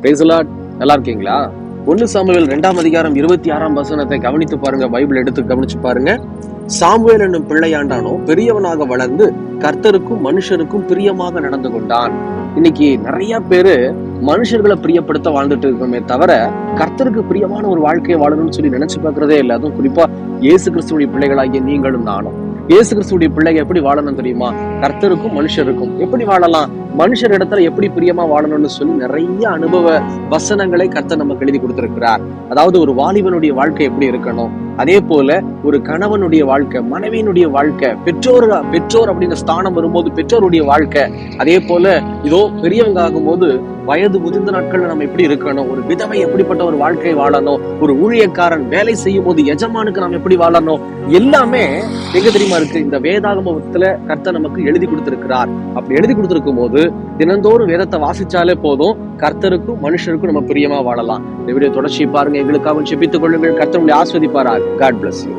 Praise the Lord. நல்லா இருக்கீங்களா? 1 Samuel 2ஆம் அதிகாரம் 26ஆம் வசனத்தை கவனித்து பாருங்க. பைபிள் எடுத்து கவனிச்சு பாருங்க. சாமுவேல் என்னும் பிள்ளையாண்டானோ பெரியவனாக வளர்ந்து கர்த்தருக்கும் மனுஷருக்கும் பிரியமாக நடந்து கொண்டான். இன்னைக்கு நிறைய பேரு மனுஷர்களை பிரியப்படுத்த வாழ்ந்துட்டு இருக்கோமே தவிர கர்த்தருக்கு பிரியமான ஒரு வாழ்க்கையை வாழணும்னு சொல்லி நினைச்சு பார்க்கறதே இல்லை. அதுவும் குறிப்பா இயேசு கிறிஸ்துவுடைய பிள்ளைகளாகிய நீங்களும் நானும். இயேசு கிறிஸ்துவுடைய பிள்ளைங்க எப்படி வாழணும் தெரியுமா? கர்த்தருக்கும் மனுஷருக்கும் எப்படி வாழலாம், மனுஷர் இடத்துல எப்படி பிரியமா வாழணும்னு சொல்லி நிறைய அனுபவ வசனங்களை கர்த்தர் நமக்கு எழுதி கொடுத்திருக்கிறார். அதாவது ஒரு வாலிபனுடைய வாழ்க்கை எப்படி இருக்கணும், அதே போல ஒரு கணவனுடைய வாழ்க்கை, மனைவியினுடைய வாழ்க்கை, பெற்றோர் அப்படின்ற ஸ்தானம் வரும்போது பெற்றோருடைய வாழ்க்கை, அதே போல இதோ பெரியவங்க ஆகும்போது வயது முதிர்ந்த நாட்கள்ல நம்ம எப்படி இருக்கணும், ஒரு விதவை எப்படிப்பட்ட ஒரு வாழ்க்கை வாழணும், ஒரு ஊழியக்காரன் வேலை செய்யும் போது எஜமானுக்கு நாம் எப்படி வாழணும், எல்லாமே எங்க தெரியுமா இருக்கு? இந்த வேதாகமத்துல கர்த்தர் நமக்கு எழுதி கொடுத்திருக்கிறார். அப்படி எழுதி கொடுத்திருக்கும் போது தினந்தோறும் வேதத்தை வாசிச்சாலே போதும், கர்த்தருக்கும் மனுஷருக்கும் நம்ம பிரியமா வாழலாம். இந்த வீடியோ தொடர்ச்சி பாருங்க. எங்களுக்காக ஜெபித்துக் கொள்ளுங்கள். கர்த்தர் உங்களை ஆசீர்வதிப்பாராக. God bless you.